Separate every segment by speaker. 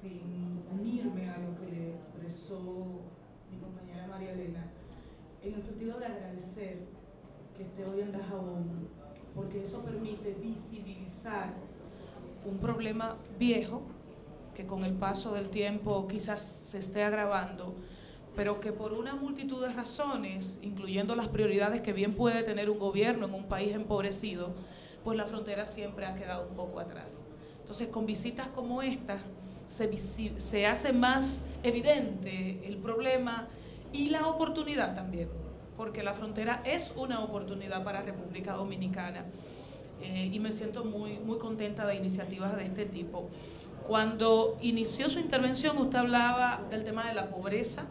Speaker 1: sin unirme a lo que le expresó mi compañera María Elena, en el sentido de agradecer que esté hoy en Dajabón, porque eso permite visibilizar un problema viejo que con el paso del tiempo quizás se esté agravando, pero que por una multitud de razones, incluyendo las prioridades que bien puede tener un gobierno en un país empobrecido, pues la frontera siempre ha quedado un poco atrás. Entonces, con visitas como esta, se hace más evidente el problema y la oportunidad también, porque la frontera es una oportunidad para República Dominicana, y me siento muy contenta de iniciativas de este tipo. Cuando inició su intervención, usted hablaba del tema de la pobreza,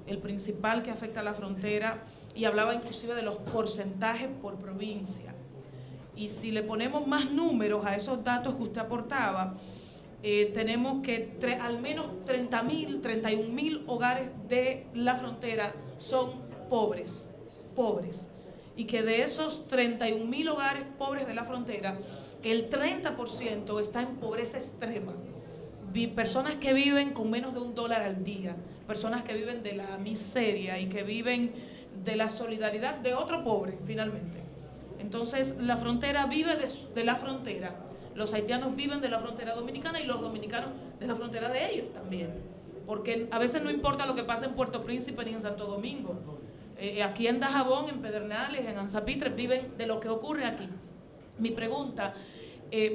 Speaker 1: el principal que afecta a la frontera, y hablaba inclusive de los porcentajes por provincia. Y si le ponemos más números a esos datos que usted aportaba, tenemos que al menos 30.000, 31.000 hogares de la frontera son pobres, y que de esos 31.000 hogares pobres de la frontera, el 30% está en pobreza extrema. Personas que viven con menos de $1 al día, personas que viven de la miseria y que viven de la solidaridad de otro pobre, finalmente. Entonces, la frontera vive de la frontera. Los haitianos viven de la frontera dominicana y los dominicanos de la frontera de ellos también. Porque a veces no importa lo que pasa en Puerto Príncipe ni en Santo Domingo. Aquí en Dajabón, en Pedernales, en Anzapitre, viven de lo que ocurre aquí. Mi pregunta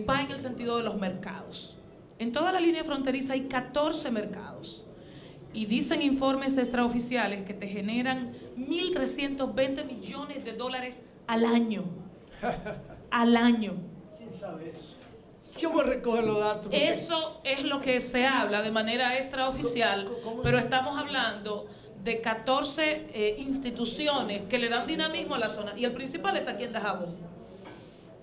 Speaker 1: va en el sentido de los mercados. En toda la línea fronteriza hay 14 mercados. Y dicen informes extraoficiales que te generan 1.320 millones de dólares al año. Al año.
Speaker 2: ¿Quién sabe eso? Yo voy a recoger los datos.
Speaker 1: Eso es lo que se habla de manera extraoficial, pero estamos hablando de 14 instituciones que le dan dinamismo a la zona, y el principal está aquí en Dajabón.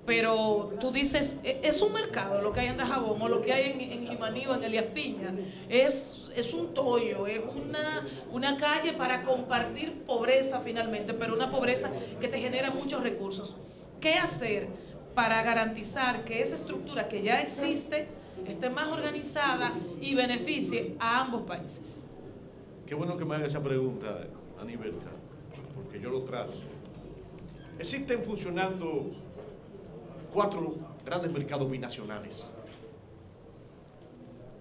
Speaker 1: Pero tú dices, es un mercado lo que hay en Dajabón, o lo que hay en Jimaní o en Elías Piña. Es un tollo, es una calle para compartir pobreza finalmente, pero una pobreza que te genera muchos recursos. ¿Qué hacer para garantizar que esa estructura que ya existe esté más organizada y beneficie a ambos países?
Speaker 3: Qué bueno que me haga esa pregunta, Anibelka, porque yo lo trato. Existen funcionando 4 grandes mercados binacionales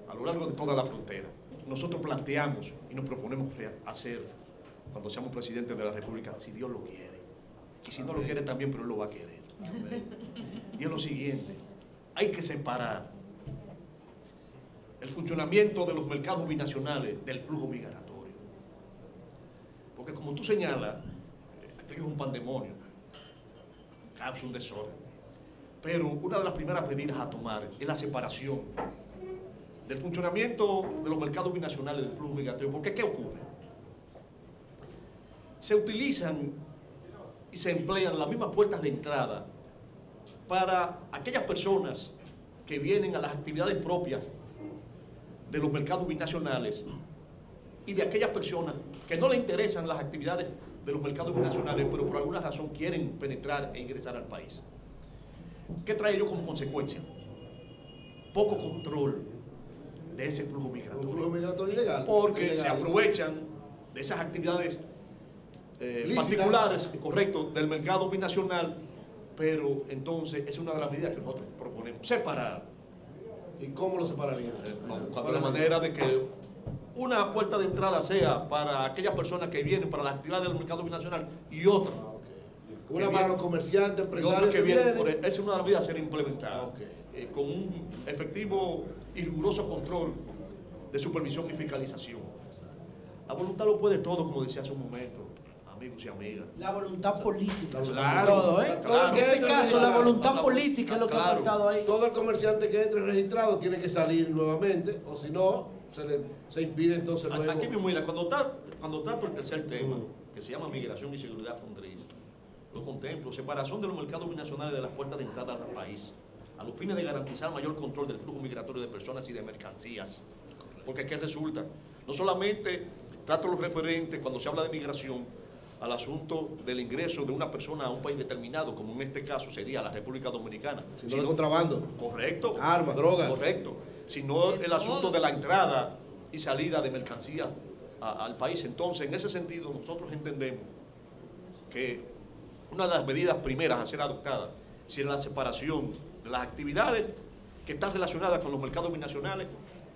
Speaker 3: a lo largo de toda la frontera. Nosotros planteamos y nos proponemos hacer, cuando seamos presidentes de la República, si Dios lo quiere. Y si no lo quiere también, pero Él lo va a querer. Y es lo siguiente: hay que separar el funcionamiento de los mercados binacionales del flujo migratorio. Porque como tú señalas, aquello es un pandemonio, causa un desorden. Pero una de las primeras medidas a tomar es la separación del funcionamiento de los mercados binacionales del flujo migratorio. Porque ¿qué ocurre? Se utilizan y se emplean las mismas puertas de entrada para aquellas personas que vienen a las actividades propias de los mercados binacionales, y de aquellas personas que no le interesan las actividades de los mercados binacionales, pero por alguna razón quieren penetrar e ingresar al país. ¿Qué trae ello como consecuencia? Poco control de ese flujo migratorio.
Speaker 4: Un flujo migratorio ilegal.
Speaker 3: Porque
Speaker 4: ilegal.
Speaker 3: se aprovechan de esas actividades particulares, correcto, del mercado binacional, pero entonces es una de las medidas que nosotros proponemos: separar.
Speaker 4: ¿Y cómo lo separarían?
Speaker 3: Buscando la manera de que una puerta de entrada sea para aquellas personas que vienen para las actividades del mercado binacional y otra.
Speaker 4: Una para los comerciantes, empresarios
Speaker 3: que vienen. Esa es una de las medidas a ser implementada, con un efectivo y riguroso control de supervisión y fiscalización. La voluntad lo puede todo, como decía hace un momento, amigos y amigas.
Speaker 2: La voluntad política,
Speaker 3: claro,
Speaker 2: todo, ¿eh?
Speaker 3: Claro.
Speaker 2: En este caso, la voluntad política es lo que ha faltado ahí.
Speaker 4: Todo el comerciante que entre registrado tiene que salir nuevamente, o si no, se impide entonces luego.
Speaker 3: Aquí mismo, mira, cuando trato el tercer tema, que se llama Migración y Seguridad Fronteriza, lo contemplo, separación de los mercados binacionales de las puertas de entrada al país, a los fines de garantizar mayor control del flujo migratorio de personas y de mercancías. Porque ¿qué resulta? No solamente trato los referentes, cuando se habla de migración, al asunto del ingreso de una persona a un país determinado, como en este caso sería la República Dominicana.
Speaker 4: Sino de contrabando.
Speaker 3: Correcto.
Speaker 4: Armas, drogas.
Speaker 3: Correcto. Sino el asunto de la entrada y salida de mercancías al país. Entonces, en ese sentido, nosotros entendemos que una de las medidas primeras a ser adoptadas será la separación de las actividades que están relacionadas con los mercados binacionales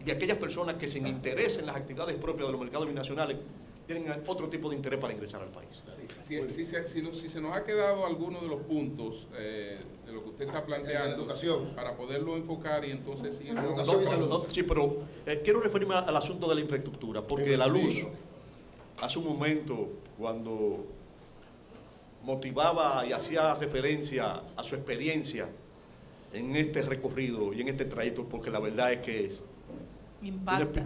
Speaker 3: y de aquellas personas que sin interés en las actividades propias de los mercados binacionales tienen otro tipo de interés para ingresar al país.
Speaker 5: Si se nos ha quedado alguno de los puntos de lo que usted está planteando,
Speaker 4: la educación,
Speaker 5: para poderlo enfocar y entonces ir
Speaker 3: sí, pero quiero referirme al asunto de la infraestructura, porque la luz, hace un momento, cuando motivaba y hacía referencia a su experiencia en este recorrido y en este trayecto, porque la verdad es que es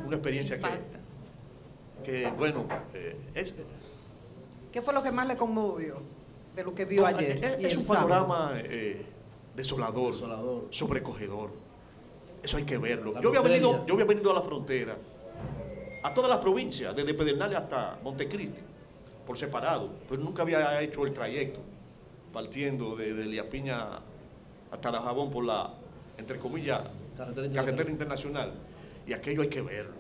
Speaker 3: una experiencia que bueno,
Speaker 6: ¿Qué fue lo que más le conmovió de lo que vio ayer?
Speaker 3: Es un panorama desolador, sobrecogedor. Eso hay que verlo. Yo había venido a la frontera, a todas las provincias, desde Pedernales hasta Montecristi, por separado, pero nunca había hecho el trayecto, partiendo de Liapiña hasta Dajabón por la, entre comillas, carretera internacional. Y aquello hay que verlo.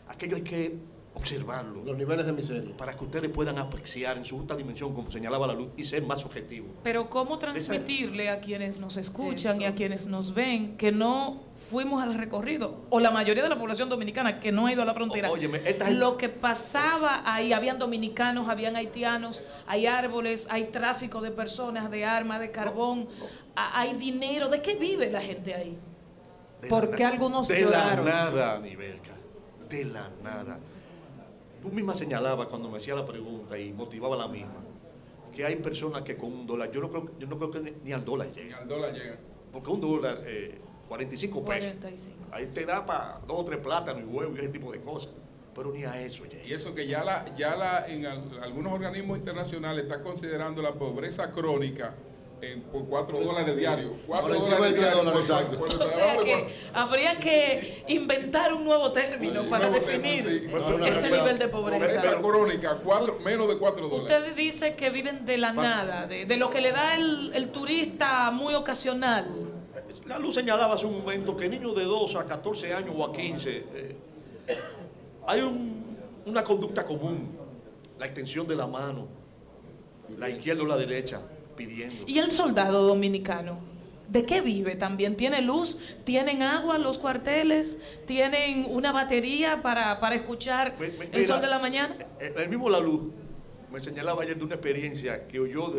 Speaker 3: Aquello hay que observarlo.
Speaker 4: Los niveles de miseria.
Speaker 3: Para que ustedes puedan apreciar en su justa dimensión, como señalaba la luz, y ser más objetivos.
Speaker 7: Pero ¿cómo transmitirle a quienes nos escuchan y a quienes nos ven que no fuimos al recorrido? O la mayoría de la población dominicana que no ha ido a la frontera.
Speaker 3: Óyeme,
Speaker 7: lo que pasaba ahí, habían dominicanos, habían haitianos, hay árboles, hay tráfico de personas, de armas, de carbón, hay dinero. ¿De qué vive la gente ahí?
Speaker 6: ¿Por qué algunos
Speaker 3: lloraron? De la nada, Nivelka, de la nada. Tú misma señalabas cuando me hacía la pregunta y motivaba la misma, que hay personas que con $1, yo no creo que ni al dólar llega.
Speaker 5: Ni al dólar llega.
Speaker 3: Porque $1, 45 pesos. 45. Ahí te da para 2 o 3 plátanos y huevos y ese tipo de cosas. Pero ni a eso llega.
Speaker 5: Y eso que en algunos organismos internacionales está considerando la pobreza crónica por $4 diario. $4 diario.
Speaker 6: Exacto.
Speaker 7: O sea que habría que inventar un nuevo término para definir este nivel de pobreza.
Speaker 5: Pobreza crónica, menos de $4.
Speaker 7: Usted dice que viven de la nada, de lo que le da el turista muy ocasional.
Speaker 3: La luz señalaba hace un momento que niños de 12 a 14 años o a 15, hay una conducta común, la extensión de la mano, la izquierda o la derecha, pidiendo.
Speaker 7: ¿Y el soldado dominicano? ¿De qué vive también? ¿Tiene luz? ¿Tienen agua los cuarteles? ¿Tienen una batería para escuchar el sol de la mañana?
Speaker 3: El mismo La Luz me señalaba ayer de una experiencia que oyó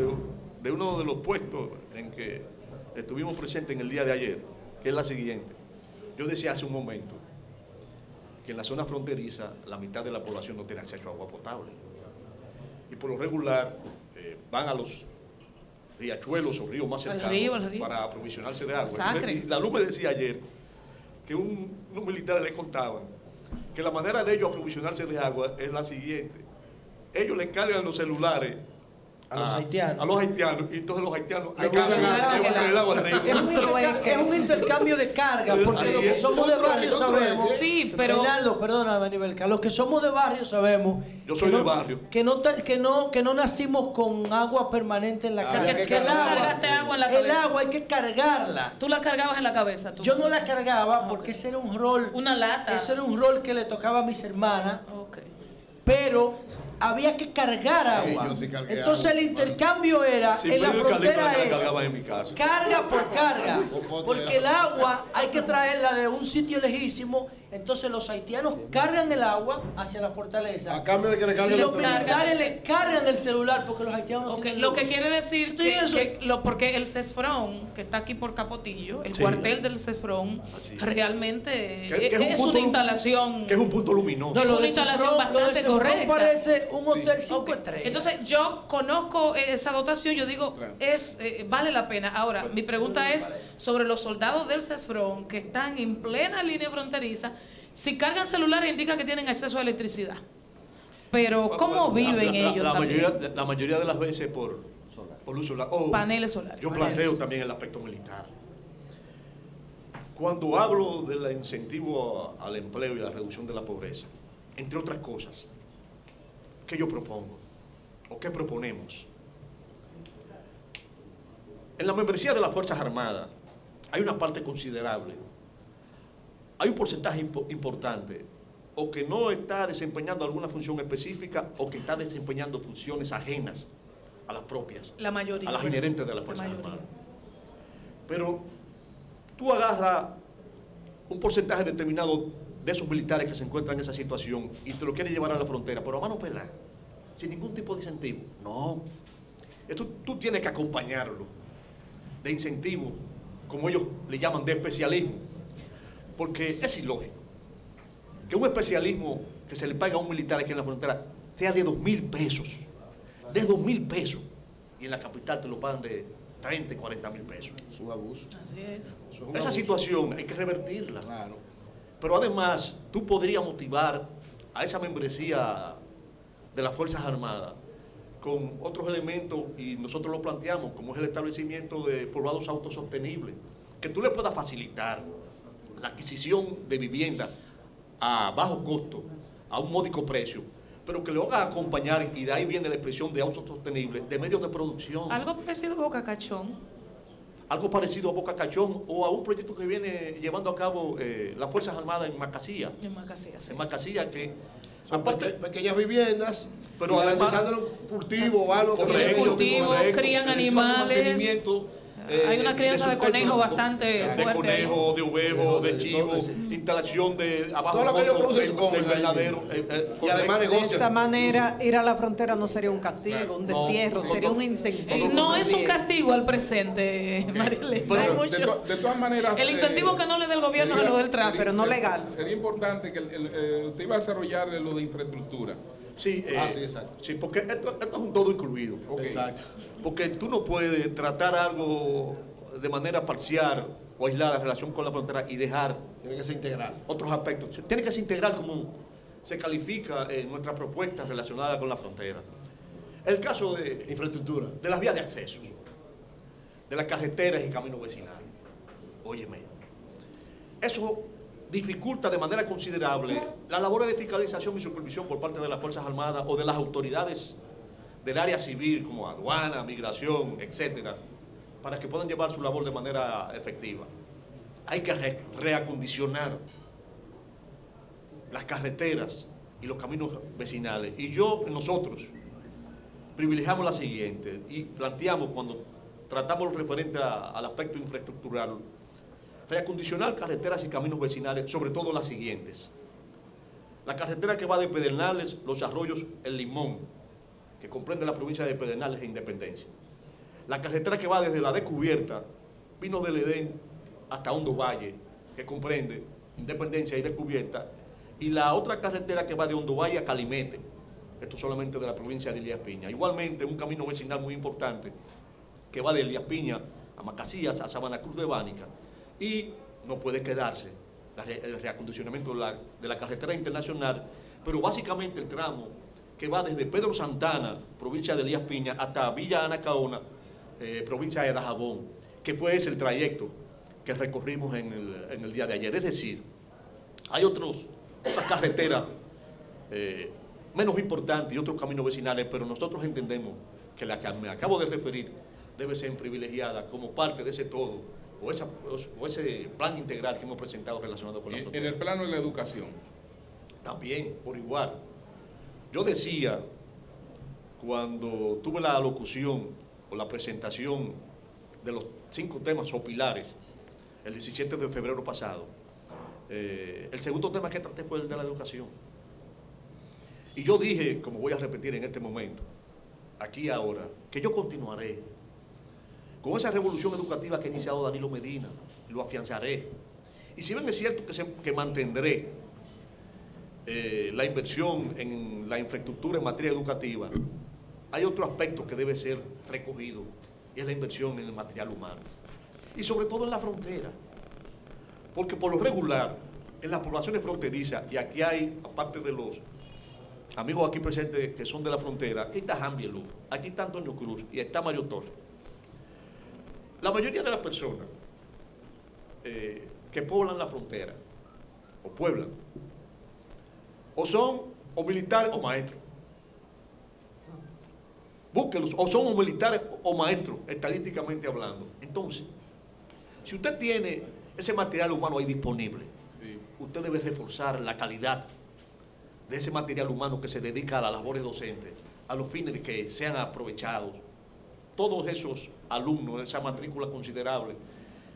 Speaker 3: de uno de los puestos en que estuvimos presentes en el día de ayer, que es la siguiente. Yo decía hace un momento que en la zona fronteriza la mitad de la población no tiene acceso a agua potable. Y por lo regular van a los riachuelos o ríos más cercanos el río. Para aprovisionarse de agua. Y La Luz me decía ayer que unos militares le contaban que la manera de ellos aprovisionarse de agua es la siguiente. Ellos le cargan los celulares a los haitianos, y entonces los haitianos le cargan el agua al río.
Speaker 2: Es un intercambio de cargas, porque los que somos de barrio sabemos.
Speaker 7: Sí, pero
Speaker 2: Reinaldo, perdóname, Nivelka, los que somos de barrio sabemos.
Speaker 3: Yo soy de barrio.
Speaker 2: Que no nacimos con agua permanente en la casa. El agua hay que cargarla.
Speaker 7: ¿Tú la cargabas en la cabeza?
Speaker 2: Yo no la cargaba porque ese era un rol.
Speaker 7: Una lata.
Speaker 2: Ese era un rol que le tocaba a mis hermanas. Pero había que cargar agua. Entonces el intercambio era, en la frontera es carga por carga, porque el agua hay que traerla de un sitio lejísimo. Entonces los haitianos cargan el agua hacia la fortaleza.
Speaker 4: A cambio de que le carguen
Speaker 2: y los militares le cargan el celular porque los haitianos no tienen
Speaker 7: lo que quiere decir porque el CESFRON, que está aquí por Capotillo, el cuartel del CESFRON, realmente es una instalación.
Speaker 3: Que es un punto luminoso.
Speaker 7: Una instalación bastante correcta.
Speaker 2: Parece un hotel 5 estrellas.
Speaker 7: Entonces yo conozco esa dotación, yo digo, vale la pena. Ahora, mi pregunta es sobre los soldados del CESFRON que están en plena línea fronteriza. Si cargan celulares indica que tienen acceso a electricidad. Pero ¿cómo viven ellos también?
Speaker 3: La mayoría de las veces por luz solar.
Speaker 7: Paneles solares.
Speaker 3: Yo planteo también el aspecto militar. Cuando hablo del incentivo al empleo y la reducción de la pobreza, entre otras cosas, ¿qué yo propongo? ¿O qué proponemos? En la membresía de las Fuerzas Armadas hay una parte considerable, hay un porcentaje importante, o que no está desempeñando alguna función específica, o que está desempeñando funciones ajenas a las propias,
Speaker 7: la mayoría,
Speaker 3: a las inherentes de las Fuerzas Armadas. Pero tú agarras un porcentaje determinado de esos militares que se encuentran en esa situación y te lo quieres llevar a la frontera, pero a mano pelada, sin ningún tipo de incentivo. No, esto tú tienes que acompañarlo de incentivo, como ellos le llaman, de especialismo, porque es ilógico que un especialismo que se le paga a un militar aquí en la frontera sea de 2.000 pesos, de 2.000 pesos, y en la capital te lo pagan de 30 y 40 mil pesos.
Speaker 4: Es un abuso.
Speaker 7: Así es.
Speaker 3: Esa situación hay que revertirla. Claro. Pero además, tú podrías motivar a esa membresía de las Fuerzas Armadas con otros elementos, y nosotros lo planteamos, como es el establecimiento de poblados autosostenibles, que tú le puedas facilitar la adquisición de vivienda a bajo costo, a un módico precio, pero que lo haga acompañar, y de ahí viene la expresión de autosostenible, de medios de producción.
Speaker 7: Algo parecido a Boca Cachón.
Speaker 3: Algo parecido a Boca Cachón, o a un proyecto que viene llevando a cabo las Fuerzas Armadas en Macasía.
Speaker 7: En Macasía, sí.
Speaker 3: En Macasía, que
Speaker 4: son aparte pequeñas viviendas,
Speaker 3: pero
Speaker 4: garantizando el cultivo o algo.
Speaker 7: Cultivo, crían animales. Hay una crianza de conejos bastante fuerte.
Speaker 3: De conejos, de huevos, de chivos, instalación de abajo de invernadero.
Speaker 6: Y además de esa manera, ir a la frontera no sería un castigo, un destierro, sería un incentivo.
Speaker 7: No es un castigo al presente, Marilena.
Speaker 5: De todas maneras,
Speaker 7: el incentivo que no le dé el gobierno es lo del tráfico.
Speaker 6: Pero no legal.
Speaker 5: Sería importante que usted iba a desarrollar lo de infraestructura.
Speaker 3: Sí,
Speaker 4: sí, exacto.
Speaker 3: Sí, porque esto es un todo incluido.
Speaker 4: Okay. Exacto.
Speaker 3: Porque tú no puedes tratar algo de manera parcial o aislada en relación con la frontera y dejar...
Speaker 4: Tiene que ser integral.
Speaker 3: Otros aspectos. Tiene que ser integral, como se califica en nuestra propuesta relacionada con la frontera. El caso de...
Speaker 4: Infraestructura.
Speaker 3: De las vías de acceso, de las carreteras y caminos vecinales. Óyeme, eso dificulta de manera considerable la labor de fiscalización y supervisión por parte de las Fuerzas Armadas o de las autoridades del área civil, como aduana, migración, etcétera, para que puedan llevar su labor de manera efectiva. Hay que reacondicionar las carreteras y los caminos vecinales. Y nosotros privilegiamos la siguiente, y planteamos cuando tratamos lo referente al aspecto infraestructural, reacondicionar carreteras y caminos vecinales, sobre todo las siguientes. La carretera que va de Pedernales, Los Arroyos, El Limón, que comprende la provincia de Pedernales e Independencia. La carretera que va desde la Descubierta, Pinos del Edén, hasta Hondo Valle, que comprende Independencia y Descubierta. Y la otra carretera que va de Hondo Valle a Calimete, esto solamente de la provincia de Elías Piña. Igualmente, un camino vecinal muy importante que va de Elías Piña a Macasías, a Sabana Cruz de Bánica. Y no puede quedarse el reacondicionamiento de la carretera internacional, pero básicamente el tramo que va desde Pedro Santana, provincia de Elías Piña, hasta Villa Anacaona, provincia de Dajabón, que fue ese el trayecto que recorrimos en el día de ayer. Es decir, hay otras carreteras menos importantes y otros caminos vecinales, pero nosotros entendemos que la que me acabo de referir debe ser privilegiada como parte de ese todo, o ese plan integral que hemos presentado relacionado con la frontera.
Speaker 5: En el plano de la educación.
Speaker 3: También, por igual. Yo decía, cuando tuve la locución o la presentación de los 5 temas o pilares, el 17 de febrero pasado, el segundo tema que traté fue el de la educación. Y yo dije, como voy a repetir en este momento, aquí y ahora, que yo continuaré con esa revolución educativa que ha iniciado Danilo Medina, y lo afianzaré. Y si bien es cierto que mantendré la inversión en la infraestructura en materia educativa, hay otro aspecto que debe ser recogido, y es la inversión en el material humano. Y sobre todo en la frontera, porque por lo regular, en las poblaciones fronterizas, y aquí hay, aparte de los amigos aquí presentes que son de la frontera, aquí está Jambiel Luz, aquí está Antonio Cruz y está Mario Torres. La mayoría de las personas que poblan la frontera, o pueblan, o son o militares o maestros. Búsquenlos, o son o militares o maestros, estadísticamente hablando. Entonces, si usted tiene ese material humano ahí disponible, usted debe reforzar la calidad de ese material humano que se dedica a las labores docentes, a los fines de que sean aprovechados todos esos alumnos, esa matrícula considerable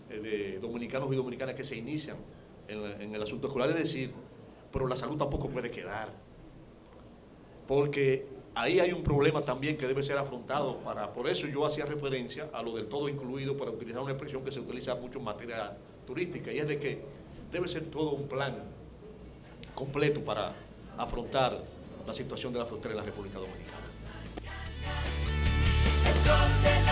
Speaker 3: de dominicanos y dominicanas que se inician en el asunto escolar. Es decir, pero la salud tampoco puede quedar, porque ahí hay un problema también que debe ser afrontado. Por eso yo hacía referencia a lo del todo incluido, para utilizar una expresión que se utiliza mucho en materia turística, y es de que debe ser todo un plan completo para afrontar la situación de la frontera en la República Dominicana. El sol de la